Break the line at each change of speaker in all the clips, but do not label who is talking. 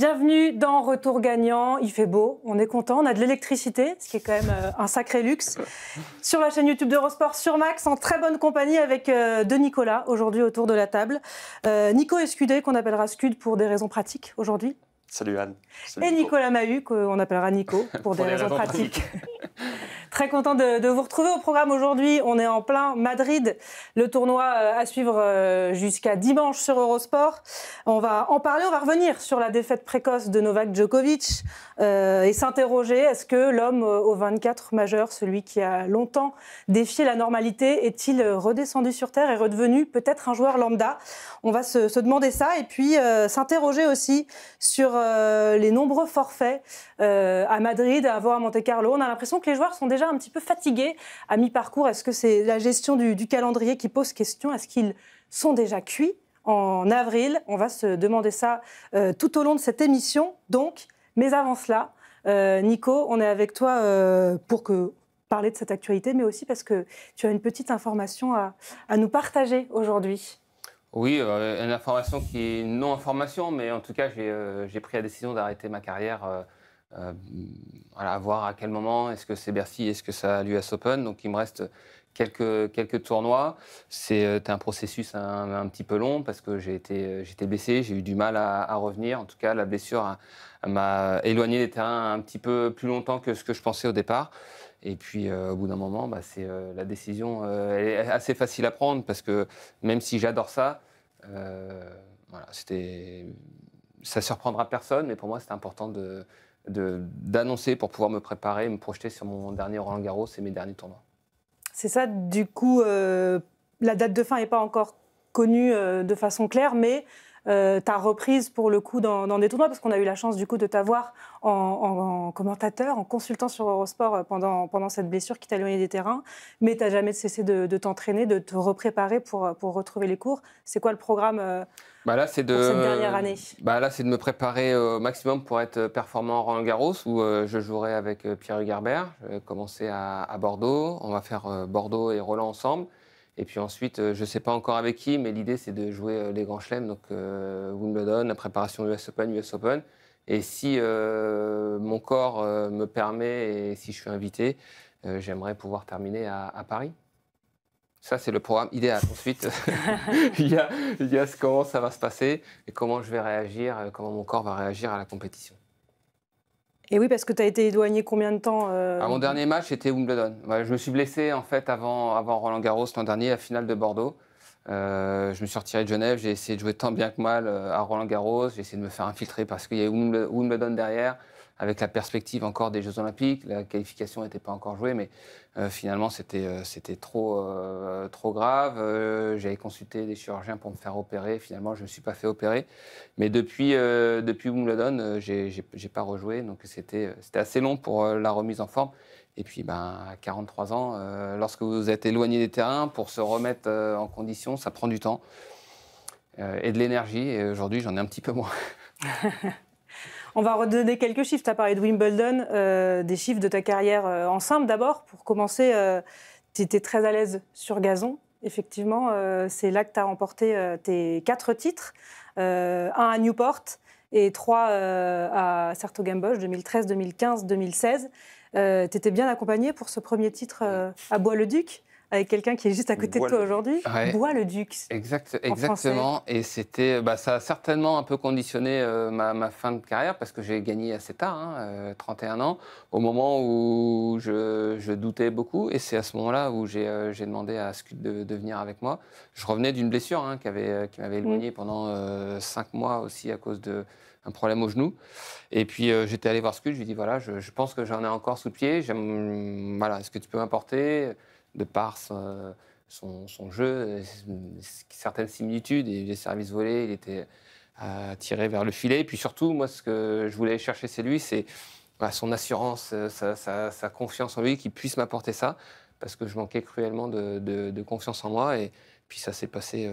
Bienvenue dans Retour gagnant. Il fait beau, on est content, on a de l'électricité, ce qui est quand même un sacré luxe. Sur la chaîne YouTube d'Eurosport sur Max, en très bonne compagnie avec de Nicolas, aujourd'hui autour de la table. Nico Escudé, qu'on appellera Scud pour des raisons pratiques aujourd'hui.
Salut Anne. Salut
et Nicolas Mahut, qu'on appellera Nico pour des raisons pratiques. Très content de vous retrouver au programme aujourd'hui. On est en plein Madrid, le tournoi à suivre jusqu'à dimanche sur Eurosport. On va en parler, on va revenir sur la défaite précoce de Novak Djokovic et s'interroger, est-ce que l'homme au 24 majeur, celui qui a longtemps défié la normalité, est-il redescendu sur Terre et redevenu peut-être un joueur lambda? On va se demander ça et puis s'interroger aussi sur les nombreux forfaits à Madrid, à Monte-Carlo. On a l'impression que les joueurs sont déjà un petit peu fatigués à mi-parcours. Est-ce que c'est la gestion du calendrier qui pose question? Est-ce qu'ils sont déjà cuits en avril? On va se demander ça tout au long de cette émission. Donc, mais avant cela, Nico, on est avec toi pour parler de cette actualité, mais aussi parce que tu as une petite information à nous partager aujourd'hui.
Oui, une information qui est une non-information, mais en tout cas, j'ai pris la décision d'arrêter ma carrière. Voilà, à voir à quel moment, est-ce que c'est Bercy, est-ce que c'est l'US Open. Donc il me reste quelques tournois. C'est un processus un petit peu long parce que j'étais blessé, j'ai eu du mal à revenir. En tout cas, la blessure m'a éloigné des terrains un petit peu plus longtemps que ce que je pensais au départ. Et puis au bout d'un moment, la décision elle est assez facile à prendre parce que même si j'adore ça, voilà, ça ne surprendra personne, mais pour moi c'était important d'annoncer pour pouvoir me préparer, me projeter sur mon dernier Roland-Garros et mes derniers tournois. C'est ça, du coup, la date de fin n'est pas encore connue de façon claire, mais ta reprise pour le coup dans des tournois, parce qu'on a eu la chance du coup de t'avoir en commentateur, en consultant sur Eurosport pendant cette blessure qui t'a éloigné des terrains, mais tu n'as jamais cessé de t'entraîner, de te repréparer pour retrouver les cours. C'est quoi le programme pour cette dernière année? Là, c'est de me préparer au maximum pour être performant en Roland-Garros, où je jouerai avec Pierre Hugerbert. Je vais commencer à Bordeaux. On va faire Bordeaux et Roland ensemble. Et puis ensuite, je ne sais pas encore avec qui, mais l'idée, c'est de jouer les grands chelems, donc Wimbledon, la préparation US Open. Et si mon corps me permet et si je suis invité, j'aimerais pouvoir terminer à Paris. Ça, c'est le programme idéal. Ensuite, il y a comment ça va se passer et comment je vais réagir, comment mon corps va réagir à la compétition.
Et oui, parce que tu as été éloigné combien de temps
Mon dernier match, c'était Wimbledon. Je me suis blessé en fait avant Roland-Garros l'an dernier, la finale de Bordeaux. Je me suis retiré de Genève, j'ai essayé de jouer tant bien que mal à Roland-Garros. J'ai essayé de me faire infiltrer parce qu'il y a Wimbledon derrière, avec la perspective encore des Jeux Olympiques. La qualification n'était pas encore jouée, mais finalement, c'était trop grave. J'avais consulté des chirurgiens pour me faire opérer. Finalement, je ne me suis pas fait opérer. Mais depuis Wimbledon, j'ai pas rejoué. Donc, c'était assez long pour la remise en forme. Et puis, à 43 ans, lorsque vous êtes éloigné des terrains, pour se remettre en condition, ça prend du temps et de l'énergie. Et aujourd'hui, j'en ai un petit peu moins.
On va redonner quelques chiffres. Tu as parlé de Wimbledon, des chiffres de ta carrière en simple d'abord. Pour commencer, tu étais très à l'aise sur gazon. Effectivement, c'est là que tu as remporté tes 4 titres. 1 à Newport et 3 à Sertogenbosch, 2013, 2015, 2016. Tu étais bien accompagné pour ce premier titre à Bois-le-Duc, avec quelqu'un qui est juste à côté de toi aujourd'hui.
Ouais.
Bois-le-Duc.
Exactement. Et ça a certainement un peu conditionné ma fin de carrière parce que j'ai gagné assez tard, 31 ans, au moment où je doutais beaucoup. Et c'est à ce moment-là où j'ai demandé à Scud de venir avec moi. Je revenais d'une blessure qui m'avait éloigné pendant 5 mois aussi à cause d'un problème au genou. Et puis j'étais allé voir Scud, je lui ai dit voilà, je pense que j'en ai encore sous le pied. Est-ce que tu peux m'apporter de par son jeu, certaines similitudes et les services volés, il était tiré vers le filet. Et puis surtout, moi, ce que je voulais chercher chez lui, c'est son assurance, sa confiance en lui, qu'il puisse m'apporter ça, parce que je manquais cruellement de confiance en moi. Et puis ça s'est passé,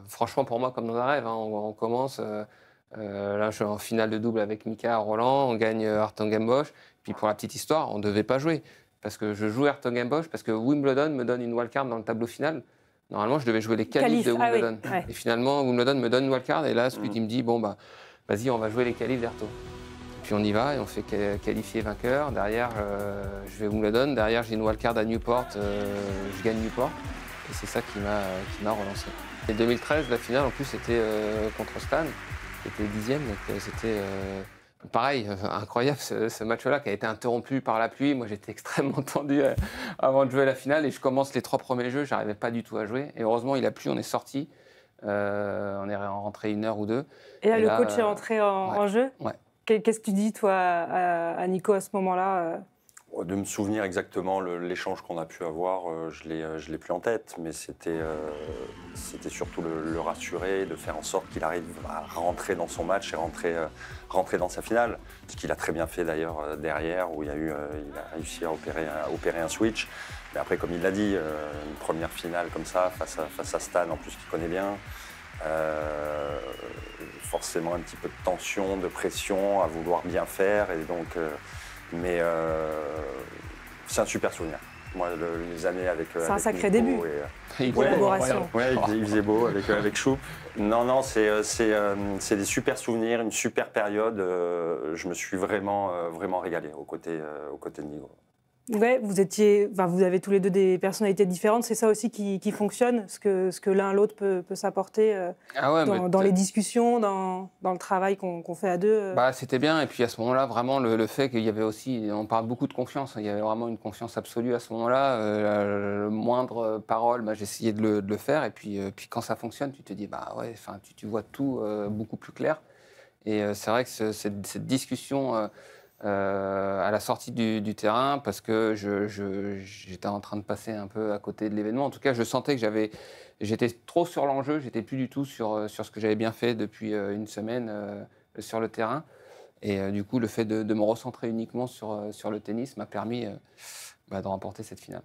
franchement, pour moi, comme dans un rêve. On commence, là, je suis en finale de double avec Mika à Roland, on gagne Hertogenbosch. Puis pour la petite histoire, on ne devait pas jouer. Parce que je joue Hertogenbosch, parce que Wimbledon me donne une wildcard dans le tableau final. Normalement, je devais jouer les qualifs de Wimbledon.
Ah oui, ouais.
Et finalement, Wimbledon me donne une wildcard. Et là, Scud, il me dit, vas-y, on va jouer les qualifs d'Erto. Puis on y va et on fait qualifier vainqueur. Derrière, je vais Wimbledon. Derrière, j'ai une wildcard à Newport. Je gagne Newport. Et c'est ça qui m'a relancé. Et 2013, la finale, en plus, c'était contre Stan. C'était 10e, donc c'était pareil, incroyable ce match-là qui a été interrompu par la pluie. Moi, j'étais extrêmement tendu avant de jouer la finale et je commence les 3 premiers jeux. Je n'arrivais pas du tout à jouer. Et heureusement, il a plu, on est sorti. On est rentré 1 heure ou 2.
Et là, le coach est rentré en jeu.
Ouais.
Qu'est-ce que tu dis, toi, à Nico, à ce moment-là?
De me souvenir exactement l'échange qu'on a pu avoir, je l'ai plus en tête, mais c'était surtout le rassurer, de faire en sorte qu'il arrive à rentrer dans son match et rentrer dans sa finale. Ce qu'il a très bien fait d'ailleurs derrière, où il a réussi à opérer un switch. Mais après, comme il l'a dit, une première finale comme ça, face à Stan, en plus qu'il connaît bien, forcément un petit peu de tension, de pression, à vouloir bien faire. Et donc, c'est un super souvenir. Moi, les années avec.
C'est un sacré début.
Collaboration. Ouais, il faisait beau avec Choup. Non, c'est des super souvenirs, une super période. Je me suis vraiment régalé aux côtés de Nico.
Ouais, vous avez tous les deux des personnalités différentes. C'est ça aussi qui fonctionne, ce que l'un l'autre peut s'apporter dans les discussions, dans le travail qu'on fait à deux.
C'était bien. Et puis à ce moment-là, vraiment, le fait qu'il y avait aussi, on parle beaucoup de confiance. Il y avait vraiment une confiance absolue à ce moment-là. Le moindre parole, j'essayais de le faire. Et puis quand ça fonctionne, tu te dis, tu vois tout beaucoup plus clair. Et c'est vrai que cette discussion. À la sortie du terrain, parce que j'étais en train de passer un peu à côté de l'événement. En tout cas, je sentais que j'étais trop sur l'enjeu, j'étais plus du tout sur ce que j'avais bien fait depuis une semaine sur le terrain. Et du coup, le fait de me recentrer uniquement sur le tennis m'a permis de remporter cette finale.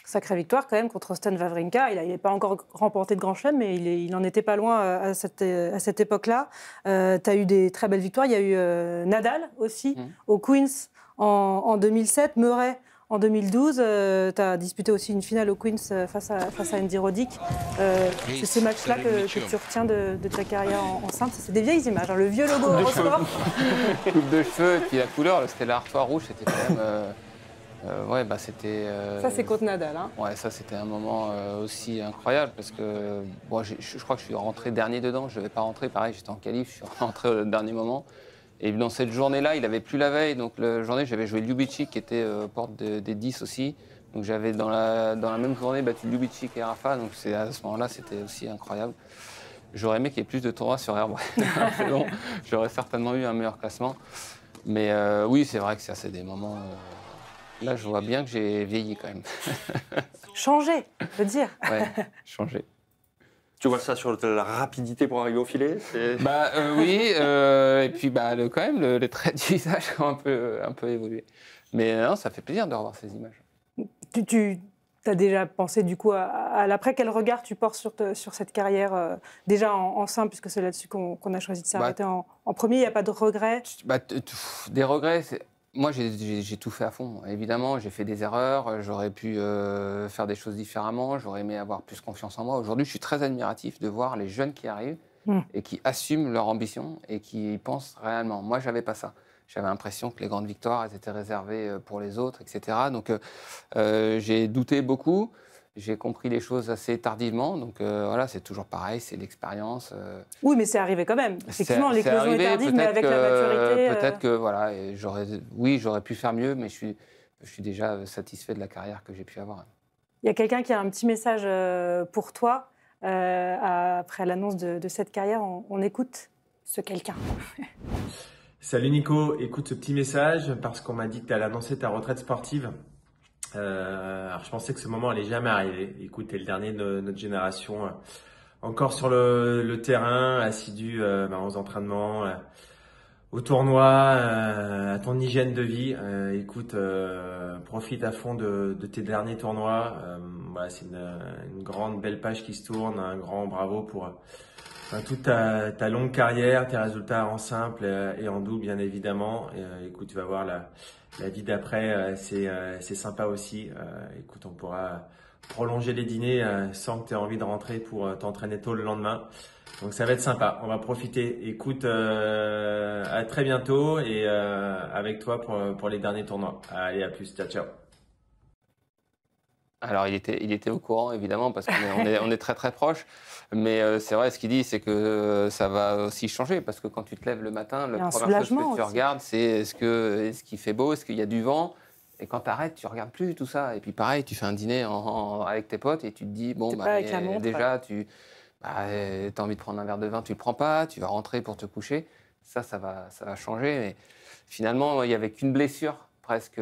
Sacrée victoire quand même contre Stan Wawrinka. Il n'est pas encore remporté de grand chelem, mais il n'en était pas loin à cette époque-là. Tu as eu des très belles victoires. Il y a eu Nadal aussi, au Queens en 2007, Murray en 2012. Tu as disputé aussi une finale au Queens face à Andy Roddick. C'est ces matchs-là que tu retiens de ta carrière en simple. C'est des vieilles images, le vieux logo Eurosport.
Coupe de cheveux, et puis la couleur, c'était l'artois rouge, c'était quand même... c'était...
Ça, c'est contre Nadal.
Ouais, ça, c'était un moment aussi incroyable parce que je crois que je suis rentré dernier dedans. Je ne devais pas rentrer, pareil, j'étais en qualif, je suis rentré au dernier moment. Et dans cette journée-là, il n'avait plus la veille. Donc, la journée, j'avais joué Ljubicic qui était porte des 10 aussi. Donc, j'avais dans la même journée battu Ljubicic et Rafa. Donc, à ce moment-là, c'était aussi incroyable. J'aurais aimé qu'il y ait plus de tournois sur Airboy. J'aurais certainement eu un meilleur classement. Mais oui, c'est vrai que c'est des moments... Là, je vois bien que j'ai vieilli quand même.
Changé, je veux dire.
Ouais, changé.
Tu vois ça sur la rapidité pour arriver au filet?
Oui, et puis quand même, les traits du visage ont un peu évolué. Mais non, ça fait plaisir de revoir ces images.
Tu as déjà pensé du coup à l'après? Quel regard tu portes sur cette carrière déjà en simple, puisque c'est là-dessus qu'on a choisi de s'arrêter en premier? Il n'y a pas de regrets?
Des regrets, moi, j'ai tout fait à fond. Évidemment, j'ai fait des erreurs. J'aurais pu faire des choses différemment. J'aurais aimé avoir plus confiance en moi. Aujourd'hui, je suis très admiratif de voir les jeunes qui arrivent et qui assument leur ambition et qui y pensent réellement. Moi, je n'avais pas ça. J'avais l'impression que les grandes victoires elles étaient réservées pour les autres, etc. Donc, j'ai douté beaucoup. J'ai compris les choses assez tardivement, donc c'est toujours pareil, c'est l'expérience.
Oui, mais c'est arrivé quand même. Effectivement, l'éclosion est tardive, mais avec la maturité...
Peut-être que, j'aurais pu faire mieux, mais je suis déjà satisfait de la carrière que j'ai pu avoir.
Il y a quelqu'un qui a un petit message pour toi, après l'annonce de cette carrière. On écoute ce quelqu'un.
Salut Nico, écoute ce petit message, parce qu'on m'a dit que tu allais annoncer ta retraite sportive. Alors je pensais que ce moment allait jamais arriver. Écoute, t'es le dernier de notre génération encore sur le terrain, assidu aux entraînements, au tournoi, à ton hygiène de vie. Écoute, profite à fond de tes derniers tournois. C'est une grande belle page qui se tourne. Un grand bravo pour toute ta longue carrière, tes résultats en simple et en double bien évidemment. Écoute, tu vas voir la vie d'après, c'est sympa aussi. Écoute, on pourra prolonger les dîners sans que tu aies envie de rentrer pour t'entraîner tôt le lendemain. Donc ça va être sympa, on va profiter. Écoute, à très bientôt et avec toi pour les derniers tournois. Allez, à plus, ciao, ciao.
Alors, il était au courant, évidemment, parce qu'on est très très proches. Mais c'est vrai, ce qu'il dit, c'est que ça va aussi changer. Parce que quand tu te lèves le matin, la première chose que tu regardes, c'est est-ce qu'il fait beau, est-ce qu'il y a du vent. Et quand tu arrêtes, tu ne regardes plus tout ça. Et puis pareil, tu fais un dîner avec tes potes et tu te dis, bon, déjà, tu as envie de prendre un verre de vin, tu ne le prends pas, tu vas rentrer pour te coucher. Ça va changer. Mais finalement, il n'y avait qu'une blessure presque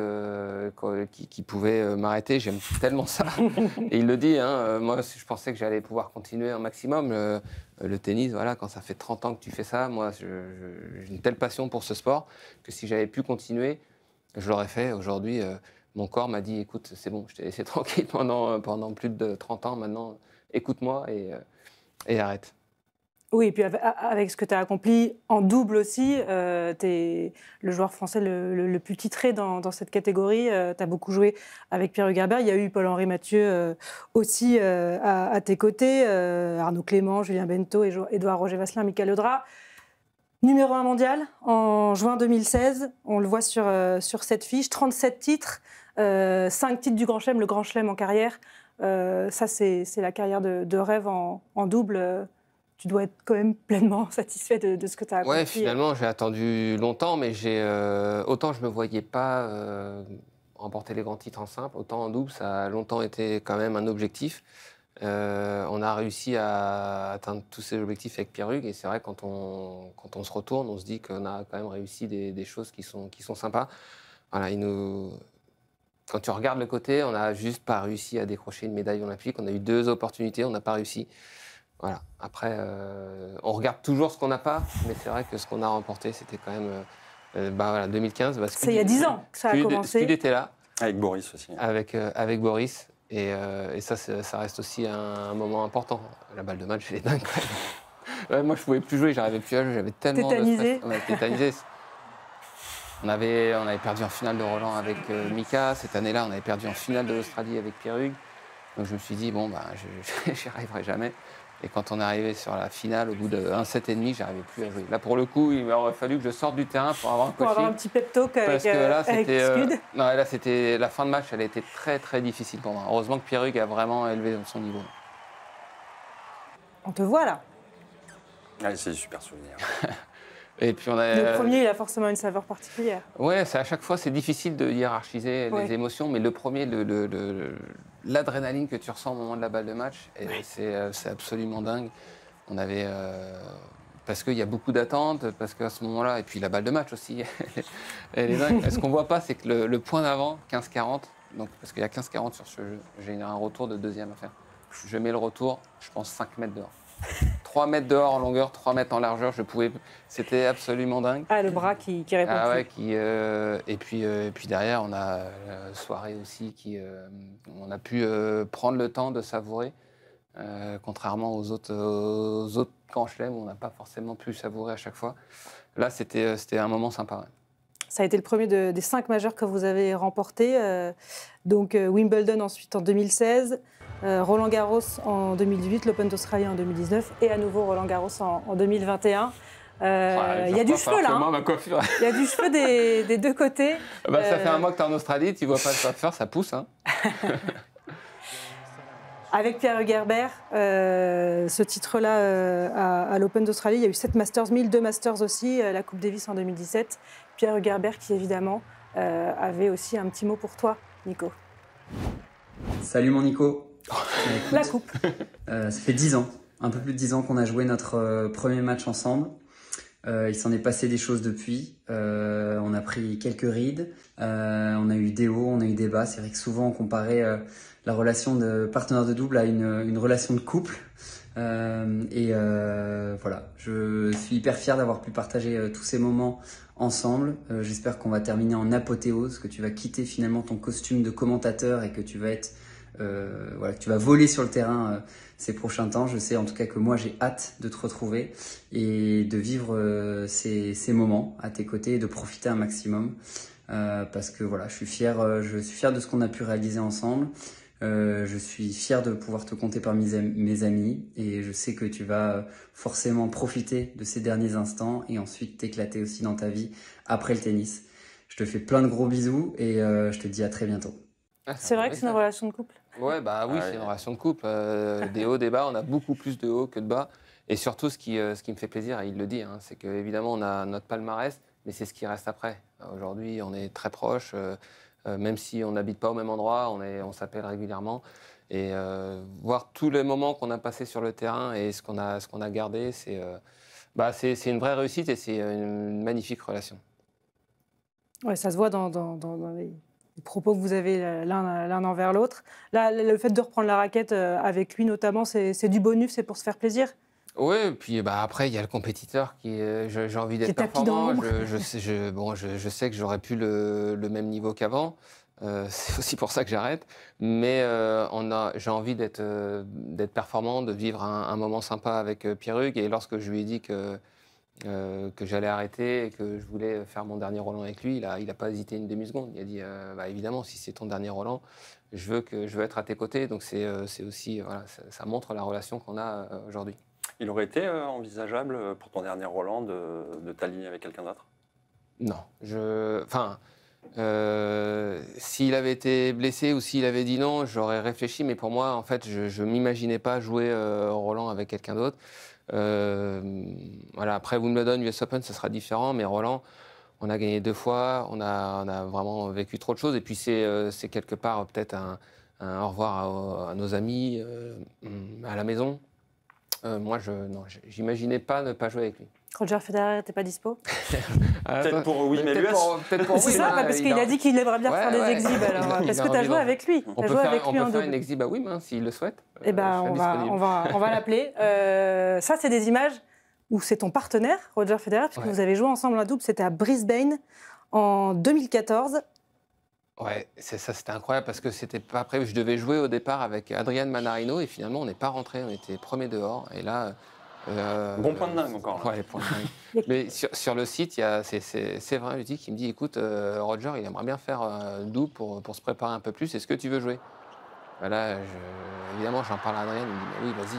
qui pouvait m'arrêter. J'aime tellement ça. Et il le dit, hein, moi, je pensais que j'allais pouvoir continuer un maximum. Le tennis, voilà, quand ça fait 30 ans que tu fais ça, moi, j'ai une telle passion pour ce sport que si j'avais pu continuer, je l'aurais fait. Aujourd'hui, mon corps m'a dit, écoute, c'est bon, je t'ai laissé tranquille pendant plus de 30 ans. Maintenant, écoute-moi et arrête.
Oui, et puis avec ce que tu as accompli en double aussi, tu es le joueur français le plus titré dans cette catégorie. Tu as beaucoup joué avec Pierre Hugerbert. Il y a eu Paul-Henri Mathieu aussi à tes côtés, Arnaud Clément, Julien Bento, Édouard Roger Vasselin, Mickaël Audra. Numéro 1 mondial en juin 2016, on le voit sur cette fiche, 37 titres, 5 titres du Grand Chelem, le Grand Chelem en carrière. Ça, c'est la carrière de rêve en double. Tu dois être quand même pleinement satisfait de ce que tu as accompli.
Oui, finalement, j'ai attendu longtemps, mais autant je ne me voyais pas remporter les grands titres en simple, autant en double, ça a longtemps été quand même un objectif. On a réussi à atteindre tous ces objectifs avec Pierre Hugues, et c'est vrai, quand on se retourne, on se dit qu'on a quand même réussi des choses qui sont sympas. Voilà, quand tu regardes le côté, on n'a juste pas réussi à décrocher une médaille olympique. On a eu 2 opportunités, on n'a pas réussi. Voilà. Après, on regarde toujours ce qu'on n'a pas, mais c'est vrai que ce qu'on a remporté, c'était quand même 2015.
C'est il y a 10 ans que ça a commencé.
Scud était là.
Avec Boris aussi.
Avec Boris. Et ça reste aussi un moment important. La balle de match, elle est dingue quand même. Ouais, moi, je ne pouvais plus jouer, j'arrivais plus à jouer, j'avais tellement
tétanisé.
de stress. Tétanisé. On avait perdu en finale de Roland avec Mika. Cette année-là, on avait perdu en finale de l'Australie avec Pierre Hugues. Donc je me suis dit, bon, j'y arriverai jamais. Et quand on est arrivé sur la finale, au bout d'un set et demi, j'arrivais plus à jouer. Là, pour le coup, il m'aurait fallu que je sorte du terrain pour avoir un coaching.
Pour avoir un petit pep talk avec Scud.
Là, c'était la fin de match, elle a été très, très difficile pour moi. Heureusement que Pierre Hugues a vraiment élevé son niveau.
On te voit là.
Ouais, c'est des super souvenirs.
Et puis
le premier, il a forcément une saveur particulière.
Oui, à chaque fois, c'est difficile de hiérarchiser les émotions, mais le premier, l'adrénaline que tu ressens au moment de la balle de match, c'est absolument dingue. On avait, parce qu'il y a beaucoup d'attentes, parce qu'à ce moment-là, et puis la balle de match aussi, elle est dingue. Ce qu'on ne voit pas, c'est que le point d'avant, 15-40, donc, parce qu'il y a 15-40 sur ce jeu, j'ai un retour de deuxième à faire. Je mets le retour, je pense 5 mètres dehors. 3 mètres dehors en longueur, 3 mètres en largeur, c'était absolument dingue.
Ah, le bras qui répond plus.
Et puis derrière, on a la soirée aussi on a pu prendre le temps de savourer, contrairement aux autres grands chelems où on n'a pas forcément pu savourer à chaque fois. Là, c'était un moment sympa. Ouais.
Ça a été le premier des 5 majeurs que vous avez remportés. Donc Wimbledon ensuite en 2016. Roland Garros en 2018, l'Open d'Australie en 2019 et à nouveau Roland Garros en 2021. Il y a du cheveu là. Il y a du cheveu des deux côtés.
Ça fait un mois que tu es en Australie, tu ne vois pas le coiffeur, ça pousse. Hein.
Avec Pierre Hugerbert, ce titre-là à l'Open d'Australie, il y a eu 7 Masters 1000, 2 Masters aussi, la Coupe Davis en 2017. Pierre Hugerbert qui évidemment avait aussi un petit mot pour toi, Nico.
Salut mon Nico.
Écoute, la coupe.
Ça fait 10 ans, un peu plus de 10 ans qu'on a joué notre premier match ensemble. Il s'en est passé des choses depuis. On a pris quelques rides, on a eu des hauts, on a eu des bas. C'est vrai que souvent on comparait la relation de partenaire de double à une relation de couple. Voilà, je suis hyper fier d'avoir pu partager tous ces moments ensemble. J'espère qu'on va terminer en apothéose, que tu vas quitter finalement ton costume de commentateur et que tu vas être que tu vas voler sur le terrain ces prochains temps. Je sais en tout cas que moi j'ai hâte de te retrouver et de vivre ces moments à tes côtés et de profiter un maximum parce que voilà, je suis fier de ce qu'on a pu réaliser ensemble. Je suis fier de pouvoir te compter parmi mes amis et je sais que tu vas forcément profiter de ces derniers instants et ensuite t'éclater aussi dans ta vie après le tennis. Je te fais plein de gros bisous et je te dis à très bientôt.
Ah,
C'est vrai que c'est une relation de couple.
Ouais, bah oui, c'est une relation de couple. Des hauts, des bas, on a beaucoup plus de hauts que de bas. Et surtout, ce qui me fait plaisir, et il le dit, hein, c'est qu'évidemment, on a notre palmarès, mais c'est ce qui reste après. Aujourd'hui, on est très proches, même si on n'habite pas au même endroit, on s'appelle régulièrement. Et voir tous les moments qu'on a passés sur le terrain et ce qu'on a gardé, c'est une vraie réussite et c'est une magnifique relation.
Ouais, ça se voit dans les propos que vous avez l'un envers l'autre. Là, le fait de reprendre la raquette avec lui, notamment, c'est du bonus, c'est pour se faire plaisir.
Oui, et puis après, il y a le compétiteur qui j'ai envie d'être performant. Je sais que j'aurais plus le même niveau qu'avant. C'est aussi pour ça que j'arrête. Mais j'ai envie d'être performant, de vivre un moment sympa avec Pierre-Hugues. Et lorsque je lui ai dit que j'allais arrêter et que je voulais faire mon dernier Roland avec lui, il a pas hésité une demi-seconde. Il a dit évidemment, si c'est ton dernier Roland, je veux être à tes côtés. Donc c'est aussi, voilà, ça montre la relation qu'on a aujourd'hui.
Il aurait été envisageable pour ton dernier Roland de t'aligner avec quelqu'un d'autre?
Non. S'il avait été blessé ou s'il avait dit non, j'aurais réfléchi. Mais pour moi, en fait, je ne m'imaginais pas jouer Roland avec quelqu'un d'autre. Voilà, après Wimbledon, US Open, ça sera différent. Mais Roland, on a gagné 2 fois. On a vraiment vécu trop de choses. Et puis, c'est quelque part peut-être un au revoir à nos amis, à la maison. Moi, j'imaginais pas ne pas jouer avec lui.
Roger Federer n'était pas dispo?
Peut-être pour oui, mais l'US.
C'est ça, parce qu'il a dit qu'il aimerait bien faire des exhibes. Alors, parce que tu as joué avec lui.
On peut faire une exhibe à Wim, s'il le souhaite.
Eh ben, on va l'appeler. Ça, c'est des images où c'est ton partenaire, Roger Federer, puisque vous avez joué ensemble en double. C'était à Brisbane en 2014.
Ouais, c'était incroyable parce que c'était pas prévu. Je devais jouer au départ avec Adrian Manarino et finalement on n'est pas rentré, on était premier dehors. Et là,
bon point de dingue encore. Là.
Ouais, point de dingue. Mais sur le site, c'est vrai, je dis qui me dit, écoute, Roger, il aimerait bien faire double pour se préparer un peu plus. Est-ce que tu veux jouer? Là, évidemment, j'en parle à Adrian. Il me dit, oui, vas-y,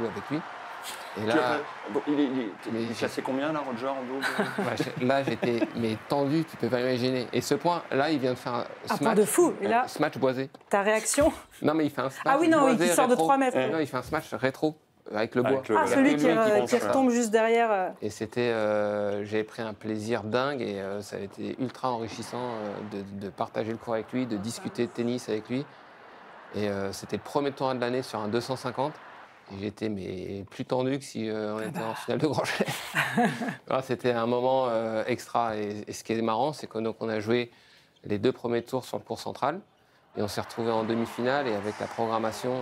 joue avec lui. Et là,
il classait combien là, Roger, en double?
Là, j'étais tendu, tu peux pas imaginer. Et ce point, là, il vient de faire un
point de fou. Et là,
smash boisé.
Ta réaction?
Non, mais il fait un smash.
Ah oui, non, il sort de 3 mètres.
Non, il fait un smash rétro avec le bois.
Celui qui retombe juste derrière.
Et j'avais pris un plaisir dingue et ça a été ultra enrichissant de partager le cours avec lui, de discuter de tennis avec lui. Et c'était le premier tournoi de l'année sur un 250. Et j'étais plus tendu que si on était en finale de Grand Chelem. C'était un moment extra. Et ce qui est marrant, c'est qu'on a joué les 2 premiers tours sur le court central. Et on s'est retrouvés en demi-finale. Et avec la programmation...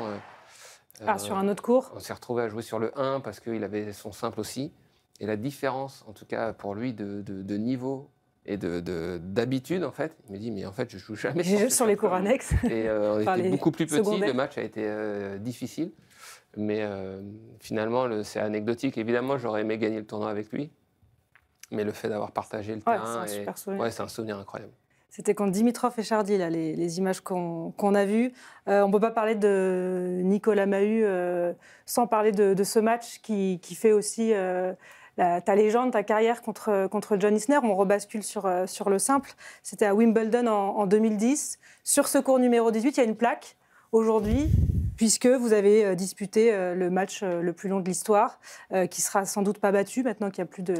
sur un autre cours?
On s'est retrouvés à jouer sur le 1 parce qu'il avait son simple aussi. Et la différence, en tout cas pour lui, de niveau et d'habitude, en fait, il me dit, mais en fait, je joue jamais
sur les cours annexes.
Et on était beaucoup plus petits.
Secondaires.
Le match a été difficile. Mais finalement, c'est anecdotique. Évidemment, j'aurais aimé gagner le tournoi avec lui. Mais le fait d'avoir partagé le terrain, c'est un souvenir incroyable.
C'était contre Dimitrov et Chardy, là, les images qu'on a vues. On ne peut pas parler de Nicolas Mahut sans parler de ce match qui fait aussi ta légende, ta carrière contre John Isner. On rebascule sur le simple. C'était à Wimbledon en 2010. Sur ce cours numéro 18, il y a une plaque aujourd'hui, puisque vous avez disputé le match le plus long de l'histoire, qui sera sans doute pas battu maintenant qu'il n'y a plus de...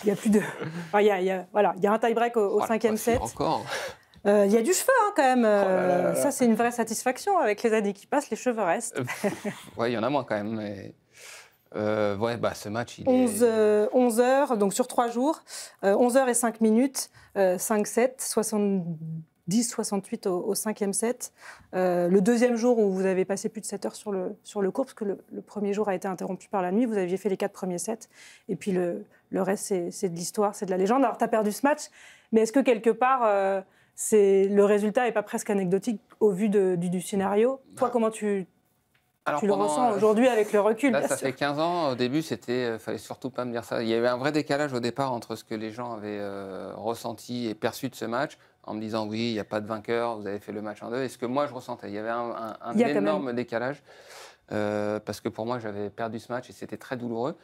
il y a plus de... il y a un tie-break au 5e set.
Encore.
Il y a du cheveu quand même. Ça, c'est une vraie satisfaction. Avec les années qui passent, les cheveux restent.
Oui, il y en a moins quand même. Mais... ce match, il
11 heures, donc sur 3 jours. 11 heures et 5 minutes, 5-7, 70-68 au 5e set. Le deuxième jour où vous avez passé plus de 7 heures sur le court, parce que le premier jour a été interrompu par la nuit, vous aviez fait les 4 premiers sets. Et puis le reste, c'est de l'histoire, c'est de la légende. Alors, tu as perdu ce match, mais est-ce que quelque part, le résultat n'est pas presque anecdotique au vu du scénario? Toi, comment tu
Alors,
Tu le ressens aujourd'hui avec le recul.
Là,
bien
ça
sûr.
fait 15 ans. Au début, fallait surtout pas me dire ça. Il y avait un vrai décalage au départ entre ce que les gens avaient ressenti et perçu de ce match, en me disant oui, il n'y a pas de vainqueur, vous avez fait le match en 2, et ce que moi je ressentais. Il y avait un
Il y a quand
énorme décalage, parce que pour moi, j'avais perdu ce match et c'était très douloureux.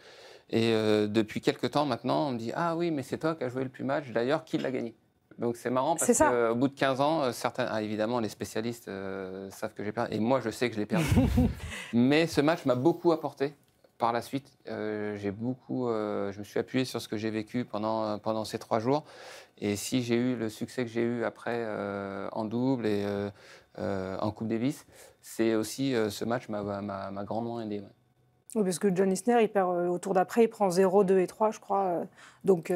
Et depuis quelques temps maintenant, on me dit ah oui, mais c'est toi qui as joué le plus match. D'ailleurs, qui l'a gagné? Donc c'est marrant parce qu'au bout de 15 ans, évidemment, les spécialistes savent que j'ai perdu. Et moi, je sais que je l'ai perdu. Mais ce match m'a beaucoup apporté par la suite. Je me suis appuyé sur ce que j'ai vécu pendant ces 3 jours. Et si j'ai eu le succès que j'ai eu après en double et en Coupe Davis, c'est aussi ce match m'a grandement aidé. Ouais.
Oui, parce que John Isner, il perd au tour d'après, il prend 0, 2 et 3, je crois. Donc,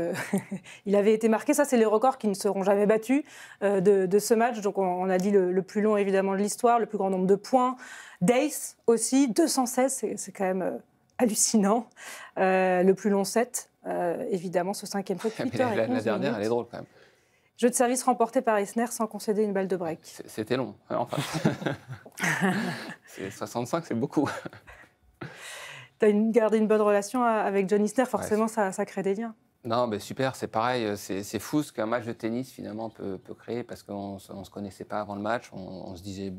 il avait été marqué. Ça, c'est les records qui ne seront jamais battus de ce match. Donc, on a dit le plus long, évidemment, de l'histoire, le plus grand nombre de points. Dace aussi, 216, c'est quand même hallucinant. Le plus long set, évidemment, ce 5e set, 8 heures et 11
La dernière,
minutes.
elle est drôle quand même.
Jeu de service remporté par Isner sans concéder une balle de break.
C'était long. Enfin, 65, c'est beaucoup.
Tu as gardé une bonne relation avec John Isner, forcément, ça crée des liens.
Non, mais super, c'est pareil. C'est fou ce qu'un match de tennis, finalement, peut créer, parce qu'on ne se connaissait pas avant le match. On se disait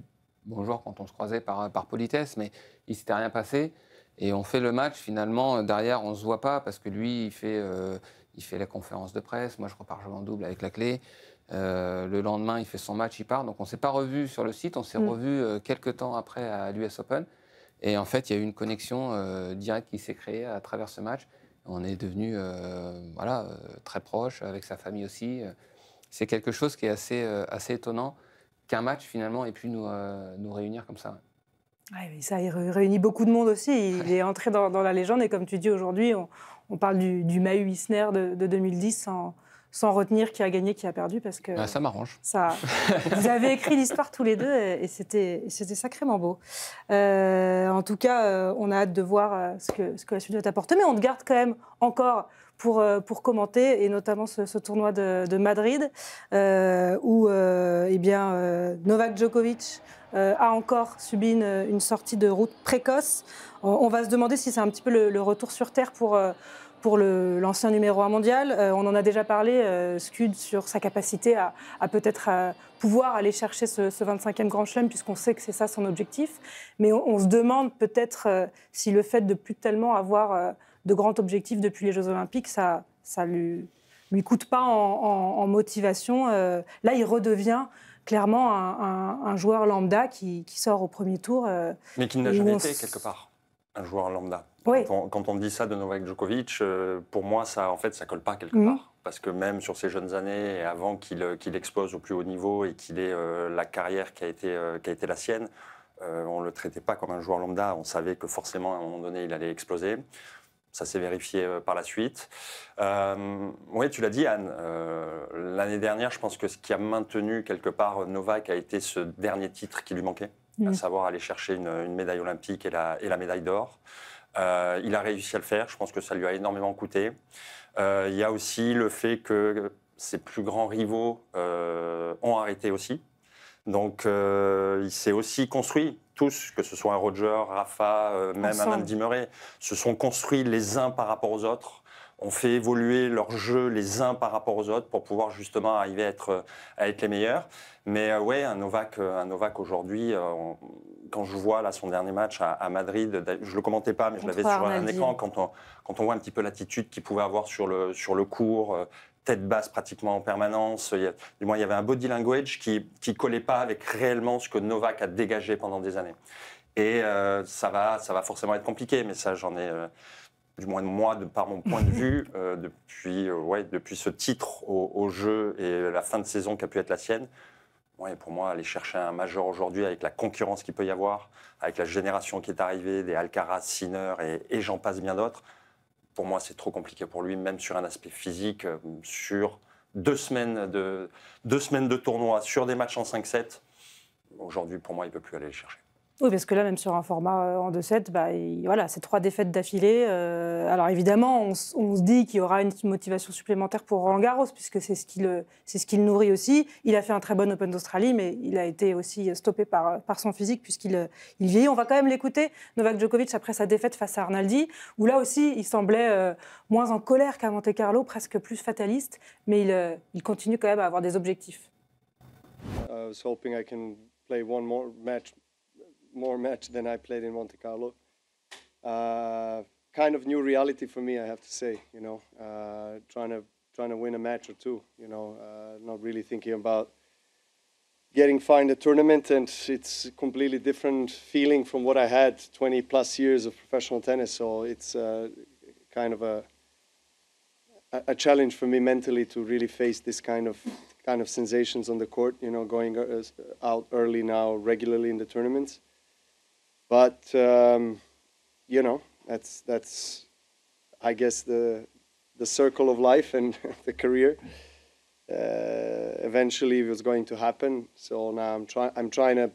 bonjour quand on se croisait par politesse, mais il ne s'était rien passé. Et on fait le match, finalement, derrière, on ne se voit pas, parce que lui, il fait la conférence de presse. Moi, je repars jouer en double avec la clé. Le lendemain, il fait son match, il part. Donc, on ne s'est pas revus sur le site. On s'est revus quelques temps après à l'US Open. Et en fait, il y a eu une connexion directe qui s'est créée à travers ce match. On est devenus très proches, avec sa famille aussi. C'est quelque chose qui est assez étonnant qu'un match, finalement, ait pu nous réunir comme ça.
Ouais, ça réunit beaucoup de monde aussi. Il est entré dans la légende. Et comme tu dis, aujourd'hui, on parle du Mahut Isner de 2010 sans retenir qui a gagné, qui a perdu. Parce que
ça m'arrange.
Vous avez écrit l'histoire tous les deux et c'était sacrément beau. En tout cas, on a hâte de voir ce que la suite va t'apporter. Mais on te garde quand même encore pour commenter, et notamment ce tournoi de Madrid, où Novak Djokovic a encore subi une sortie de route précoce. On va se demander si c'est un petit peu le retour sur Terre pour l'ancien numéro 1 mondial. On en a déjà parlé, Scud, sur sa capacité à peut-être pouvoir aller chercher ce 25e Grand Chelem, puisqu'on sait que c'est ça son objectif. Mais on se demande peut-être si le fait de plus tellement avoir de grands objectifs depuis les Jeux Olympiques, ça lui coûte pas en motivation. Là, il redevient clairement un joueur lambda qui sort au premier tour.
Mais qui n'a jamais été, quelque part, un joueur lambda.
Oui.
Quand on dit ça de Novak Djokovic, pour moi, ça colle pas quelque part. Parce que même sur ses jeunes années, et avant qu'il explose au plus haut niveau et qu'il ait la carrière qui a été la sienne, on ne le traitait pas comme un joueur lambda. On savait que forcément, à un moment donné, il allait exploser. Ça s'est vérifié par la suite. Oui, tu l'as dit, Anne. L'année dernière, je pense que ce qui a maintenu quelque part Novak a été ce dernier titre qui lui manquait, à savoir aller chercher une médaille olympique et la médaille d'or. Il a réussi à le faire. Je pense que ça lui a énormément coûté. Il y a aussi le fait que ses plus grands rivaux ont arrêté aussi. Donc, il s'est aussi construit, tous, que ce soit un Roger, Rafa, même un Andy Murray, se sont construits les uns par rapport aux autres, ont fait évoluer leur jeu les uns par rapport aux autres pour pouvoir justement arriver à être les meilleurs. Mais ouais, un Novak aujourd'hui, quand je vois là, son dernier match à Madrid, je ne le commentais pas, mais je l'avais sur un écran, quand on voit un petit peu l'attitude qu'il pouvait avoir sur le court, tête basse pratiquement en permanence. Du moins, il y avait un body language qui ne collait pas avec réellement ce que Novak a dégagé pendant des années. Et ça va forcément être compliqué, mais ça, j'en ai, du moins moi, par mon point de vue, depuis ce titre au jeu et la fin de saison qui a pu être la sienne. Ouais, pour moi, aller chercher un major aujourd'hui avec la concurrence qu'il peut y avoir, avec la génération qui est arrivée, des Alcaraz, Sinner et j'en passe bien d'autres, pour moi, c'est trop compliqué pour lui, même sur un aspect physique, sur 2 semaines de tournoi, sur des matchs en 5-7. Aujourd'hui, pour moi, il ne peut plus aller les chercher.
Oui, parce que là, même sur un format en 2-7, voilà, c'est 3 défaites d'affilée. Alors évidemment, on se dit qu'il y aura une motivation supplémentaire pour Roland Garros, puisque c'est ce qui le nourrit aussi. Il a fait un très bon Open d'Australie, mais il a été aussi stoppé par son physique, puisqu'il vieillit. On va quand même l'écouter, Novak Djokovic, après sa défaite face à Arnaldi, où là aussi, il semblait moins en colère qu'à Monte-Carlo, presque plus fataliste, mais il continue quand même à avoir des objectifs.
I was hoping I can play one more match than I played in Monte Carlo. Kind of new reality for me, I have to say. Trying to win a match or two. Not really thinking about getting far in the tournament, and it's a completely different feeling from what I had 20 plus years of professional tennis. So it's kind of a challenge for me mentally to really face this kind of sensations on the court. Going out early now regularly in the tournaments. But that's I guess the circle of life and the career. Eventually, it was going to happen. So now I'm trying to,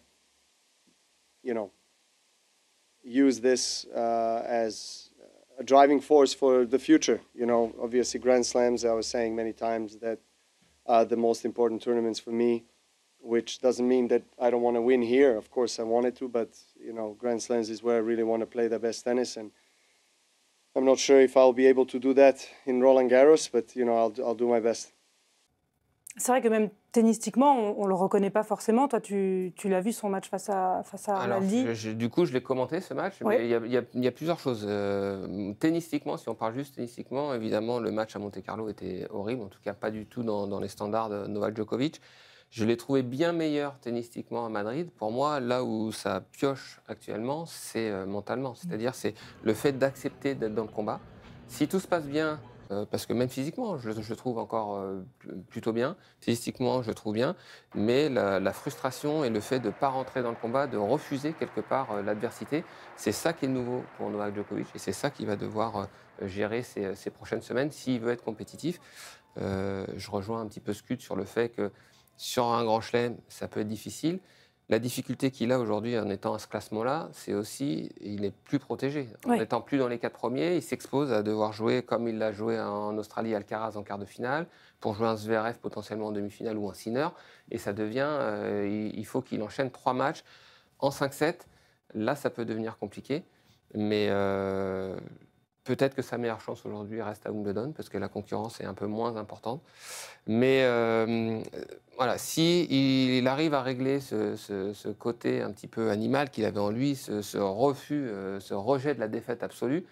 use this as a driving force for the future. Obviously, Grand Slams. I was saying many times that are the most important tournaments for me. Which doesn't mean that I don't want to win here. Of course, I wanted to, but Grand Slams is where I really want to play the best tennis, and I'm not sure if I'll be able to do that in Roland Garros, but I'll do my best.
C'est vrai que même tennistiquement, on le reconnaît pas forcément. Toi, tu l'as vu son match face à Arnaldi.
Du coup, je l'ai commenté ce match.
Ouais.
Mais il y a plusieurs choses. Tennistiquement, si on parle juste tennistiquement, évidemment, le match à Monte-Carlo était horrible. En tout cas, pas du tout dans les standards de Novak Djokovic. Je l'ai trouvé bien meilleur tennistiquement à Madrid. Pour moi, là où ça pioche actuellement, c'est mentalement. C'est-à-dire, c'est le fait d'accepter d'être dans le combat. Si tout se passe bien, parce que même physiquement, je le trouve encore plutôt bien. Physiquement, je le trouve bien. Mais la frustration et le fait de ne pas rentrer dans le combat, de refuser quelque part l'adversité, c'est ça qui est nouveau pour Novak Djokovic. Et c'est ça qu'il va devoir gérer ces prochaines semaines s'il veut être compétitif. Je rejoins un petit peu Scud sur le fait que sur un grand chelem, ça peut être difficile. La difficulté qu'il a aujourd'hui en étant à ce classement-là, c'est aussi il est plus protégé. En n'étant plus dans les 4 premiers, il s'expose à devoir jouer comme il l'a joué en Australie, Alcaraz en quart de finale, pour jouer un Zverev potentiellement en demi-finale ou un Sinner. Et ça devient, il faut qu'il enchaîne 3 matchs en 5-7. Là, ça peut devenir compliqué. Mais peut-être que sa meilleure chance aujourd'hui reste à Wimbledon, parce que la concurrence est un peu moins importante. Mais voilà, s'il arrive à régler ce côté un petit peu animal qu'il avait en lui, ce refus, ce rejet de la défaite absolue,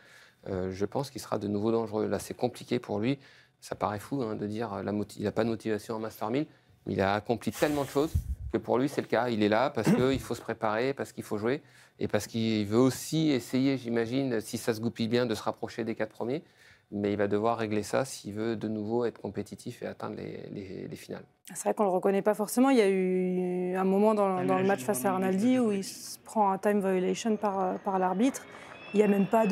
je pense qu'il sera de nouveau dangereux. Là, c'est compliqué pour lui. Ça paraît fou de dire qu'il n'a pas de motivation en Master 1000, mais il a accompli tellement de choses que pour lui, c'est le cas. Il est là parce qu'il faut se préparer, parce qu'il faut jouer, et parce qu'il veut aussi essayer, j'imagine, si ça se goupille bien, de se rapprocher des 4 premiers. Mais il va devoir régler ça s'il veut de nouveau être compétitif et atteindre les finales.
C'est vrai qu'on ne le reconnaît pas forcément. Il y a eu un moment dans le match face à Arnaldi où il se prend un time violation par l'arbitre. Il n'y a même pas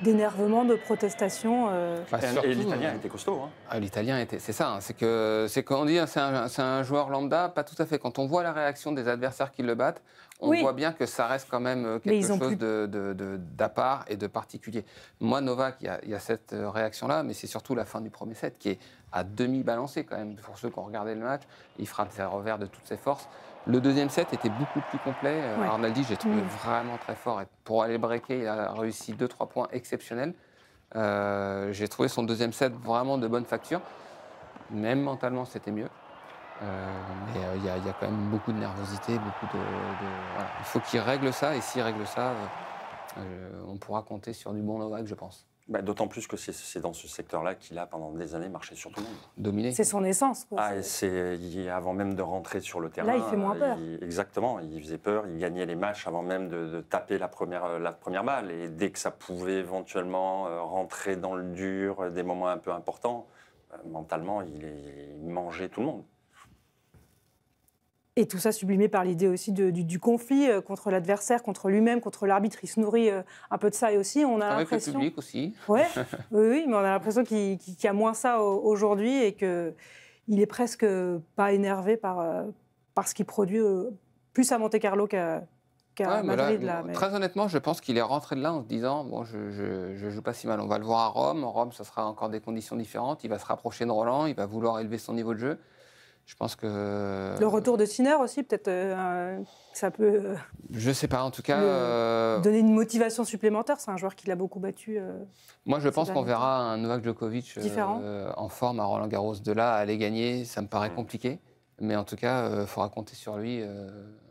d'énervement, de protestation.
Et l'Italien était costaud.
L'Italien était, c'est ça. C'est qu'on dit c'est un joueur lambda, pas tout à fait. Quand on voit la réaction des adversaires qui le battent, on voit bien que ça reste quand même quelque chose d'à part et de particulier. Moi, Novak, il y a cette réaction-là, mais c'est surtout la fin du premier set qui est à demi balancé quand même. Pour ceux qui ont regardé le match, il frappe ses revers de toutes ses forces. Le deuxième set était beaucoup plus complet. Arnaldi, j'ai trouvé vraiment très fort. Et pour aller breaker, il a réussi 2-3 points exceptionnels. J'ai trouvé son deuxième set vraiment de bonne facture. Même mentalement, c'était mieux. Mais il y a quand même beaucoup de nervosité, voilà. Il faut qu'il règle ça, et s'il règle ça, on pourra compter sur du bon Novak, je pense.
D'autant plus que c'est dans ce secteur-là qu'il a, pendant des années, marché sur tout le monde.
Dominé.
C'est son essence.
Avant même de rentrer sur le terrain.
Là, il fait moins peur.
Exactement, il faisait peur, il gagnait les matchs avant même de taper la première balle. Et dès que ça pouvait éventuellement rentrer dans le dur, des moments un peu importants, mentalement, il mangeait tout le monde.
Et tout ça sublimé par l'idée aussi du conflit contre l'adversaire, contre lui-même, contre l'arbitre. Il se nourrit un peu de ça et aussi. On a l'impression.
Avec le public aussi.
Ouais, oui, mais on a l'impression qu'il y a moins ça aujourd'hui et qu'il est presque pas énervé par ce qu'il produit, plus à Monte-Carlo qu'à Madrid. Mais...
Très honnêtement, je pense qu'il est rentré de là en se disant bon, je joue pas si mal. On va le voir à Rome. En Rome, ça sera encore des conditions différentes. Il va se rapprocher de Roland. Il va vouloir élever son niveau de jeu. Je pense que...
Le retour de Sinner aussi, peut-être, ça peut...
je sais pas, en tout cas...
donner une motivation supplémentaire. C'est un joueur qui l'a beaucoup battu.
Moi, je pense qu'on verra un Novak Djokovic en forme à Roland-Garros. De là à aller gagner, ça me paraît compliqué. Mais en tout cas, il faudra compter sur lui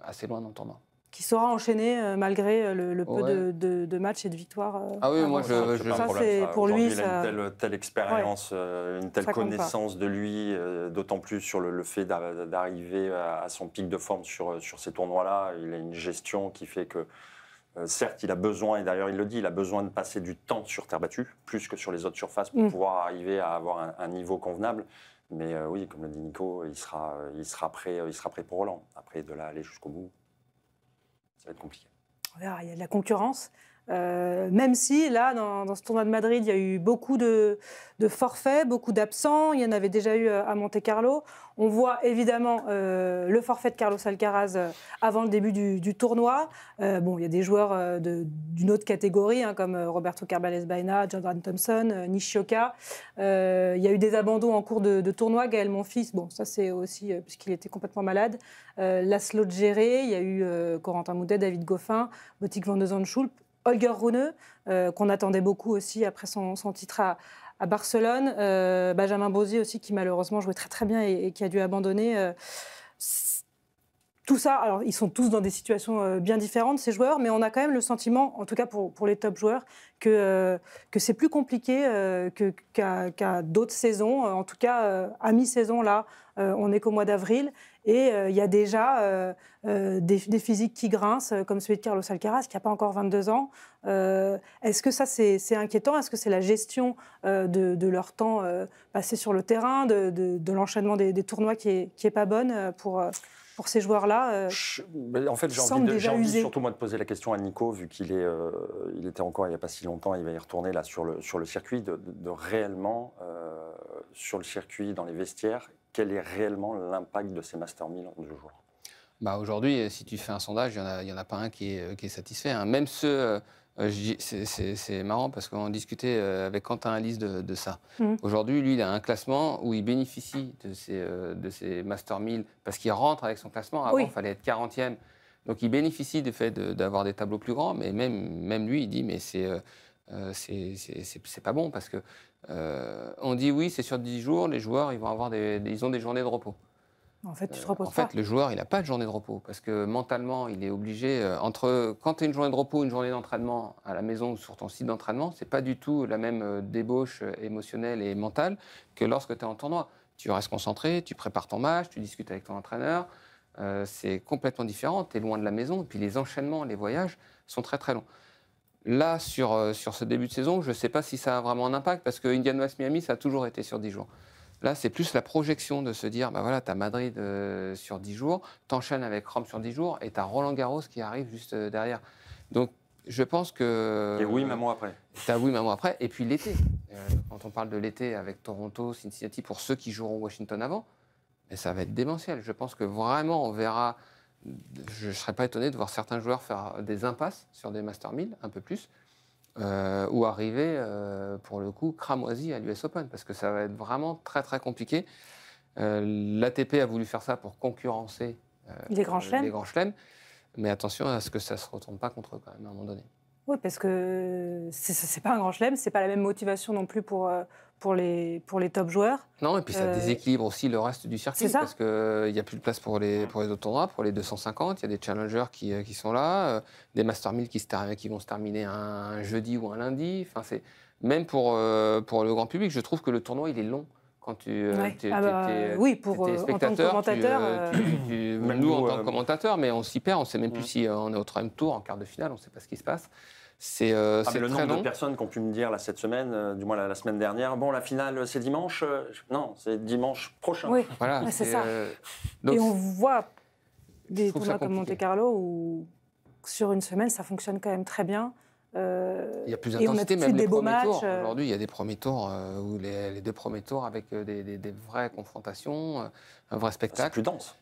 assez loin dans le tournoi.
Qui saura enchaîner malgré le peu de matchs et de victoires.
Ah oui, moi,
ça, c'est pour lui.
Il a une telle expérience, une telle connaissance de lui, d'autant plus sur le fait d'arriver à son pic de forme sur ces tournois-là. Il a une gestion qui fait que, certes, il a besoin, et d'ailleurs il le dit, il a besoin de passer du temps sur terre battue, plus que sur les autres surfaces, pour pouvoir arriver à avoir un niveau convenable. Mais oui, comme le dit Nico, il sera prêt pour Roland. Après, de là aller jusqu'au bout, ça va être compliqué.
On verra, il y a de la concurrence. Même si, là, dans ce tournoi de Madrid, il y a eu beaucoup de forfaits, beaucoup d'absents. Il y en avait déjà eu à Monte-Carlo. On voit évidemment le forfait de Carlos Alcaraz avant le début du tournoi. Bon, il y a des joueurs d'une autre catégorie, comme Roberto Carvalho Baena, Jordan Thompson, Nishioka. Il y a eu des abandons en cours de tournoi. Gaël Monfils, bon, ça c'est aussi puisqu'il était complètement malade. Laszlo Djere, il y a eu Corentin Moutet, David Goffin, Botic van de Zandschulp. Holger Rune, qu'on attendait beaucoup aussi après son titre à Barcelone. Benjamin Bozzi aussi, qui malheureusement jouait très très bien et qui a dû abandonner. Tout ça, alors ils sont tous dans des situations bien différentes, ces joueurs, mais on a quand même le sentiment, en tout cas pour les top joueurs, que c'est plus compliqué qu'à d'autres saisons. En tout cas, à mi-saison, là, on n'est qu'au mois d'avril. Et il y a déjà des physiques qui grincent, comme celui de Carlos Alcaraz, qui n'a pas encore 22 ans. Est-ce que ça, c'est inquiétant? Est-ce que c'est la gestion de leur temps passé sur le terrain, de l'enchaînement des tournois qui est pas bonne pour ces joueurs-là?
En fait, j'ai envie surtout moi de poser la question à Nico, vu qu'il il était encore il n'y a pas si longtemps, il va y retourner là sur le circuit, de réellement, sur le circuit, dans les vestiaires, quel est réellement l'impact de ces Master 1000 en 2 jours?
Aujourd'hui, si tu fais un sondage, il n'y en a pas un qui est satisfait. Même ceux, c'est marrant parce qu'on discutait avec Quentin Alice de ça. Aujourd'hui, lui, il a un classement où il bénéficie de ces Master 1000 parce qu'il rentre avec son classement. Avant, il fallait être 40e. Donc, il bénéficie du fait d'avoir des tableaux plus grands. Mais même lui, il dit, mais c'est pas bon parce que on dit oui, c'est sur 10 jours, les joueurs, ils ont des journées de repos.
En fait, tu te reposes pas.
En fait, le joueur, il n'a pas de journée de repos parce que mentalement, il est obligé, quand tu as une journée de repos, une journée d'entraînement à la maison ou sur ton site d'entraînement, c'est pas du tout la même débauche émotionnelle et mentale que lorsque tu es en tournoi. Tu restes concentré, tu prépares ton match, tu discutes avec ton entraîneur. C'est complètement différent, tu es loin de la maison. Et puis les enchaînements, les voyages sont très très longs. Là, sur ce début de saison, je ne sais pas si ça a vraiment un impact parce que Indian Wells Miami, ça a toujours été sur 10 jours. Là, c'est plus la projection de se dire, voilà, tu as Madrid sur 10 jours, tu enchaînes avec Rome sur 10 jours et tu as Roland-Garros qui arrive juste derrière. Donc, je pense que...
Et oui, mais un mois après.
Tu as oui, mais un mois après. Et puis l'été. Quand on parle de l'été avec Toronto, Cincinnati, pour ceux qui joueront Washington avant, mais ça va être démentiel. Je pense que vraiment, on verra... Je ne serais pas étonné de voir certains joueurs faire des impasses sur des Master 1000, un peu plus, ou arriver, pour le coup, cramoisi à l'US Open, parce que ça va être vraiment très, très compliqué. L'ATP a voulu faire ça pour concurrencer
les grands
chelems, mais attention à ce que ça ne se retourne pas contre eux, quand même, à un moment donné.
Oui, parce que c'est pas un grand chelem, c'est pas la même motivation non plus pour les top joueurs.
Non, et puis ça déséquilibre aussi le reste du circuit, parce qu'il n'y a plus de place pour les autres tournois, pour les 250, il y a des challengers qui sont là, des Master 1000 qui vont se terminer un jeudi ou un lundi. Enfin, même pour le grand public, je trouve que le tournoi, il est long. Quand
oui, pour
en tant que
commentateur.
Même nous, en tant que commentateur, mais on s'y perd, on ne sait même plus si on est au troisième tour, en quart de finale, on ne sait pas ce qui se passe. C'est
le
très
nombre
long.
de personnes qui ont pu me dire là, cette semaine, du moins la semaine dernière, bon, la finale, c'est dimanche. Non, c'est dimanche prochain.
Oui,
voilà,
c'est ça. Donc, et on voit des tournois comme Monte-Carlo où, sur une semaine, ça fonctionne quand même très bien.
Il y a plus d'intensité, même les premiers tours. Aujourd'hui, il y a des premiers tours où les 2 premiers tours avec des vraies confrontations, un vrai spectacle.
C'est plus dense.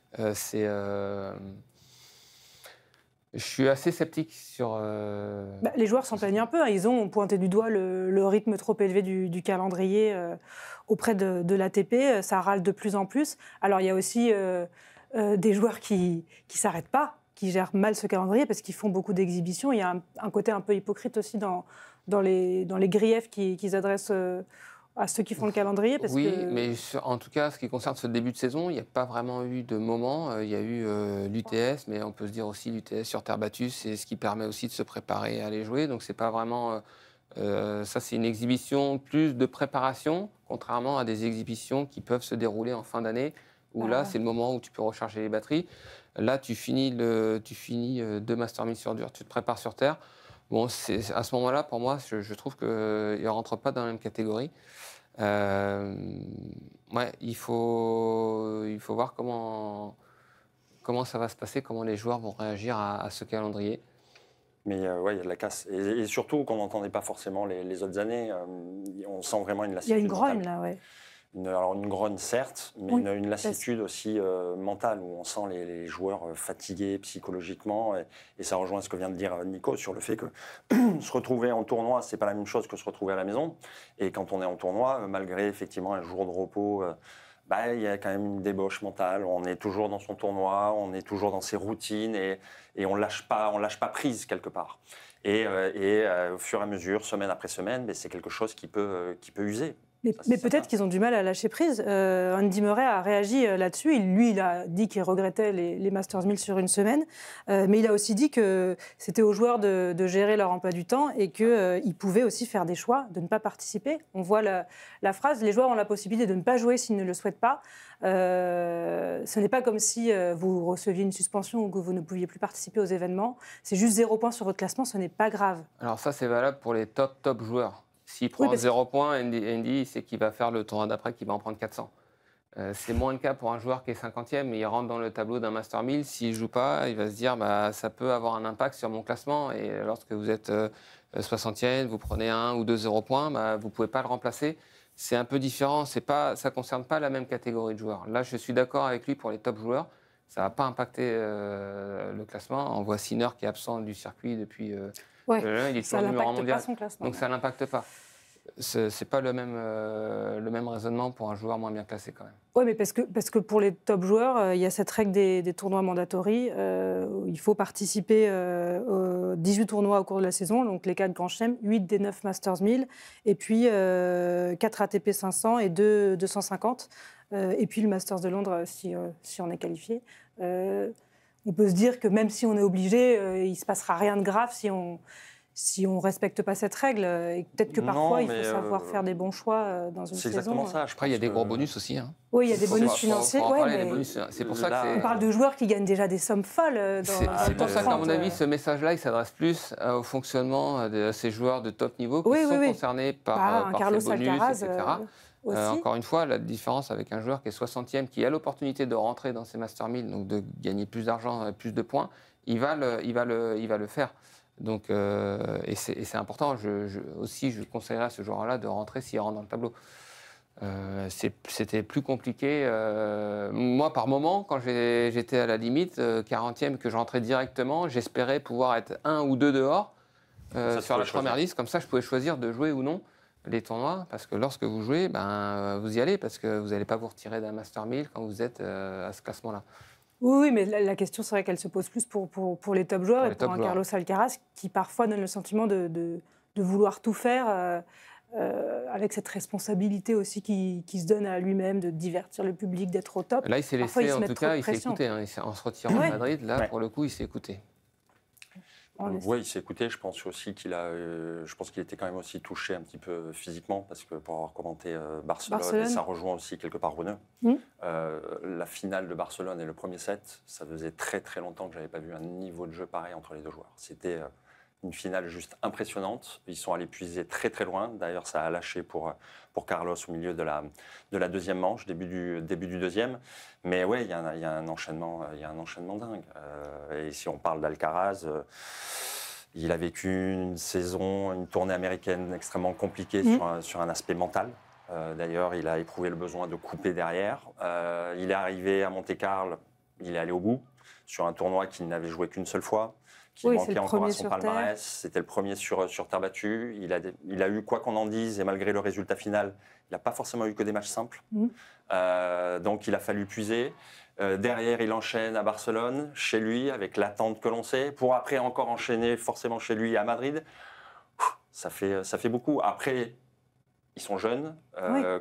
Je suis assez sceptique sur...
Les joueurs s'en plaignent un peu. Ils ont pointé du doigt le rythme trop élevé du calendrier auprès de l'ATP. Ça râle de plus en plus. Alors, il y a aussi des joueurs qui ne s'arrêtent pas, qui gèrent mal ce calendrier parce qu'ils font beaucoup d'exhibitions. Il y a un côté un peu hypocrite aussi dans les griefs qu'ils adressent à ceux qui font le calendrier. Parce
oui,
que...
mais en tout cas, ce qui concerne ce début de saison, il n'y a pas vraiment eu de moment. Il y a eu l'UTS, mais on peut se dire aussi l'UTS sur terre battue, c'est ce qui permet aussi de se préparer à aller jouer. Donc, c'est pas vraiment... ça, c'est une exhibition plus de préparation, contrairement à des exhibitions qui peuvent se dérouler en fin d'année, où là, c'est le moment où tu peux recharger les batteries. Là, tu finis 2 Master 1000 sur dur, tu te prépares sur terre. Bon, à ce moment-là, pour moi, je trouve qu'il ne rentre pas dans la même catégorie. Ouais, il faut voir comment ça va se passer, comment les joueurs vont réagir à ce calendrier.
Mais ouais, il y a de la casse. Et surtout qu'on n'entendait pas forcément les autres années. On sent vraiment une lassitude.
Il y a une grogne,
mentale.
là, ouais.
Alors une grogne, certes, mais
oui,
une lassitude aussi mentale, où on sent les joueurs fatigués psychologiquement. Et ça rejoint ce que vient de dire Nico sur le fait que se retrouver en tournoi, c'est pas la même chose que se retrouver à la maison. Et quand on est en tournoi, malgré effectivement un jour de repos, il y a quand même une débauche mentale. On est toujours dans son tournoi, on est toujours dans ses routines et on lâche pas prise quelque part. Et au fur et à mesure, semaine après semaine, c'est quelque chose qui peut user.
Mais peut-être qu'ils ont du mal à lâcher prise. Andy Murray a réagi là-dessus. Il a dit qu'il regrettait les Masters 1000 sur une semaine. Mais il a aussi dit que c'était aux joueurs de gérer leur emploi du temps et qu'ils pouvaient aussi faire des choix de ne pas participer. On voit la phrase, les joueurs ont la possibilité de ne pas jouer s'ils ne le souhaitent pas. Ce n'est pas comme si vous receviez une suspension ou que vous ne pouviez plus participer aux événements. C'est juste 0 points sur votre classement, ce n'est pas grave.
Alors ça, c'est valable pour les top joueurs. S'il prend 0 points, Andy, c'est qu'il va faire le tournoi d'après, qu'il va en prendre 400. C'est moins le cas pour un joueur qui est 50e, mais il rentre dans le tableau d'un Master 1000. S'il ne joue pas, il va se dire ça peut avoir un impact sur mon classement. Et lorsque vous êtes 60e, vous prenez 1 ou 2 0 points, vous ne pouvez pas le remplacer. C'est un peu différent. Ça ne concerne pas la même catégorie de joueurs. Là, je suis d'accord avec lui pour les top joueurs. Ça ne va pas impacter le classement. On voit Sinner qui est absent du circuit depuis... il est toujours numéro 1 mondial, donc ça n'impacte pas. C'est pas le même raisonnement pour un joueur moins bien classé quand même.
Oui, mais parce que pour les top joueurs, il y a cette règle des tournois mandatory. Il faut participer aux 18 tournois au cours de la saison, donc les 4 grands chelems, 8 des 9 Masters 1000, et puis 4 ATP 500 et 2 250, et puis le Masters de Londres si on est qualifié. On peut se dire que même si on est obligé, il ne se passera rien de grave si on ne respecte pas cette règle. Et peut-être que parfois, il faut savoir faire des bons choix dans une saison.
C'est exactement ça.
Après, il y a des gros bonus aussi. Hein.
Oui, il y a des bonus financiers.
C'est pour ça que
on parle de joueurs qui gagnent déjà des sommes folles.
C'est pour ça qu'à mon avis, ce message-là, il s'adresse plus au fonctionnement de ces joueurs de top niveau qui sont concernés par
Carlos
ces bonus,
Alcaraz,
etc. Encore une fois, la différence avec un joueur qui est 60e, qui a l'opportunité de rentrer dans ces Master 1000, donc de gagner plus d'argent, plus de points, il va le faire. Donc, et c'est important. Je conseillerais à ce joueur-là de rentrer s'il rentre dans le tableau. C'était plus compliqué. Moi, par moment, quand j'étais à la limite, 40e, que je rentrais directement, j'espérais pouvoir être 1 ou 2 dehors sur la première liste. Comme ça, je pouvais choisir de jouer ou non les tournois, parce que lorsque vous jouez, vous y allez, parce que vous n'allez pas vous retirer d'un Master 1000 quand vous êtes à ce classement-là.
Oui, mais la question, c'est vrai qu'elle se pose plus pour les top joueurs et pour un Carlos Alcaraz qui parfois donne le sentiment de vouloir tout faire avec cette responsabilité aussi qui se donne à lui-même de divertir le public, d'être au top.
Là, il s'est laissé, en tout cas, il s'est écouté. Hein, en se retirant de Madrid, là, pour le coup, il s'est écouté.
Oui, il s'est écouté. Je pense aussi qu'il était quand même aussi touché un petit peu physiquement, parce que pour avoir commenté Barcelone, ça rejoint aussi quelque part Runeux. La finale de Barcelone et le premier set, ça faisait très très longtemps que j'avais pas vu un niveau de jeu pareil entre les deux joueurs. C'était une finale juste impressionnante. Ils sont allés puiser très très loin. D'ailleurs, ça a lâché pour Carlos au milieu de la deuxième manche, début du deuxième. Mais ouais, il y a un enchaînement dingue. Et si on parle d'Alcaraz, il a vécu une saison, une tournée américaine extrêmement compliquée sur un aspect mental. D'ailleurs, il a éprouvé le besoin de couper derrière. Il est arrivé à Monte-Carlo, il est allé au bout. sur un tournoi qu'il n'avait joué qu'une seule fois, qui
Oui, c'est
manquait
le
encore à
premier
son
sur
palmarès. C'était le premier sur terre battue. Il a eu, quoi qu'on en dise, et malgré le résultat final, il n'a pas forcément eu que des matchs simples. Donc il a fallu puiser. Derrière, il enchaîne à Barcelone, chez lui, avec l'attente que l'on sait, pour après encore enchaîner forcément chez lui à Madrid. Ça fait beaucoup. Après, ils sont jeunes.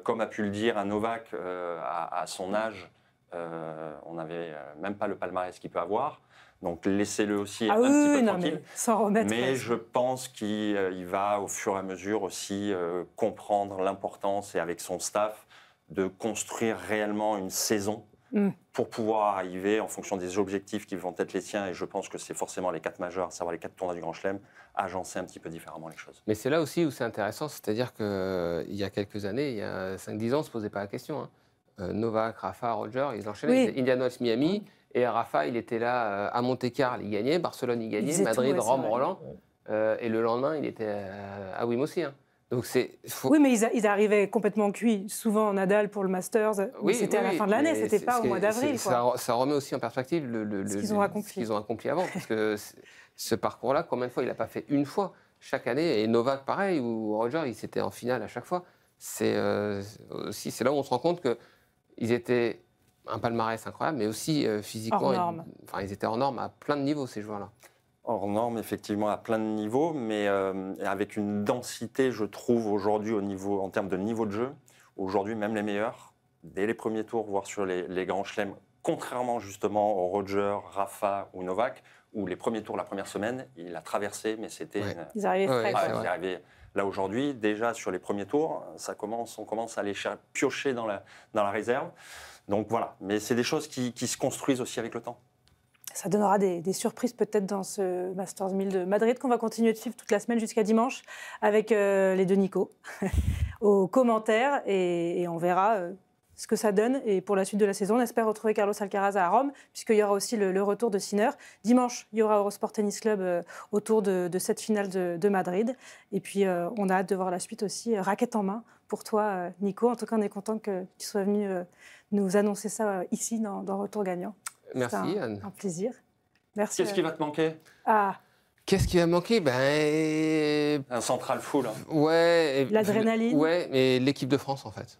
Comme a pu le dire un Novak à son âge, on n'avait même pas le palmarès qu'il peut avoir. Donc laissez-le aussi un petit peu tranquille.
Mais sans remettre.
Mais je pense qu'il va au fur et à mesure aussi comprendre l'importance, et avec son staff, de construire réellement une saison pour pouvoir arriver, en fonction des objectifs qui vont être les siens, et je pense que c'est forcément les 4 majeurs, à savoir les 4 tournois du Grand Chelem, agencer un petit peu différemment les choses.
Mais c'est là aussi où c'est intéressant, c'est-à-dire qu'il y a quelques années, il y a 5-10 ans, on ne se posait pas la question. Novak, Rafa, Roger, ils enchaînaient.
Oui.
Indian Wells, Miami, et Rafa, il était là à Monte-Carlo, il gagnait, Barcelone, il gagnait, Madrid, Rome, Roland, et le lendemain, il était à Wim aussi. Donc
Oui, mais ils arrivaient complètement cuits. Souvent, Nadal pour le Masters, c'était à la fin de l'année, c'était pas au mois d'avril.
Ça remet aussi en perspective ce qu'ils ont accompli avant. Parce que ce parcours-là, combien de fois il n'a pas fait une fois chaque année? Et Novak, pareil, ou Roger, ils étaient en finale à chaque fois. C'est là où on se rend compte qu'ils étaient un palmarès incroyable, mais aussi physiquement, ils étaient hors norme à plein de niveaux, ces joueurs-là.
Hors norme, effectivement, à plein de niveaux, mais avec une densité, je trouve, aujourd'hui, en termes de niveau de jeu. Aujourd'hui, même les meilleurs, dès les premiers tours, voire sur les grands chelems, contrairement justement au Roger, Rafa ou Novak, où les premiers tours, la première semaine, il a traversé, mais c'était...
Ils arrivaient frais.
Ils arrivaient. Là, aujourd'hui, déjà, sur les premiers tours, on commence à aller piocher dans la réserve. Donc voilà, mais c'est des choses qui se construisent aussi avec le temps.
Ça donnera des surprises peut-être dans ce Masters 1000 de Madrid qu'on va continuer de suivre toute la semaine jusqu'à dimanche avec les deux Nico aux commentaires, et on verra ce que ça donne. Et pour la suite de la saison, on espère retrouver Carlos Alcaraz à Rome, puisqu'il y aura aussi le retour de Sinner. Dimanche, il y aura Eurosport Tennis Club autour de cette finale de Madrid. Et puis, on a hâte de voir la suite aussi, raquette en main pour toi, Nico. En tout cas, on est content que tu sois venu nous annoncer ça ici dans Retour Gagnant.
Merci, Anne.
Un plaisir. Merci.
Qu'est-ce qui va te manquer?
Qu'est-ce qui va me manquer?
Un central full.
Ouais.
L'adrénaline.
Ouais, mais l'équipe de France, en fait.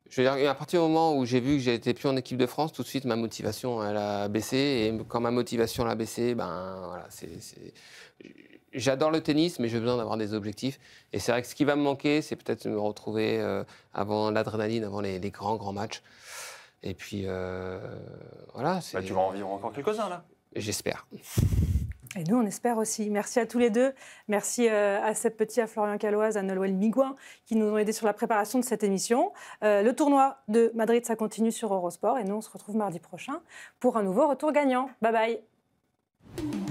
Je veux dire, à partir du moment où j'ai vu que j'étais plus en équipe de France, tout de suite, ma motivation, elle a baissé. Et quand ma motivation a baissé, voilà, j'adore le tennis, mais j'ai besoin d'avoir des objectifs. Et c'est vrai que ce qui va me manquer, c'est peut-être me retrouver avant l'adrénaline, avant les grands matchs. Et puis, voilà.
Tu vas en vivre encore quelques-uns, là.
J'espère.
Et nous, on espère aussi. Merci à tous les deux. Merci à Seb Petit, à Florian Caloise, à Nolwenn Miguin, qui nous ont aidés sur la préparation de cette émission. Le tournoi de Madrid, ça continue sur Eurosport. Et nous, on se retrouve mardi prochain pour un nouveau Retour Gagnant. Bye bye.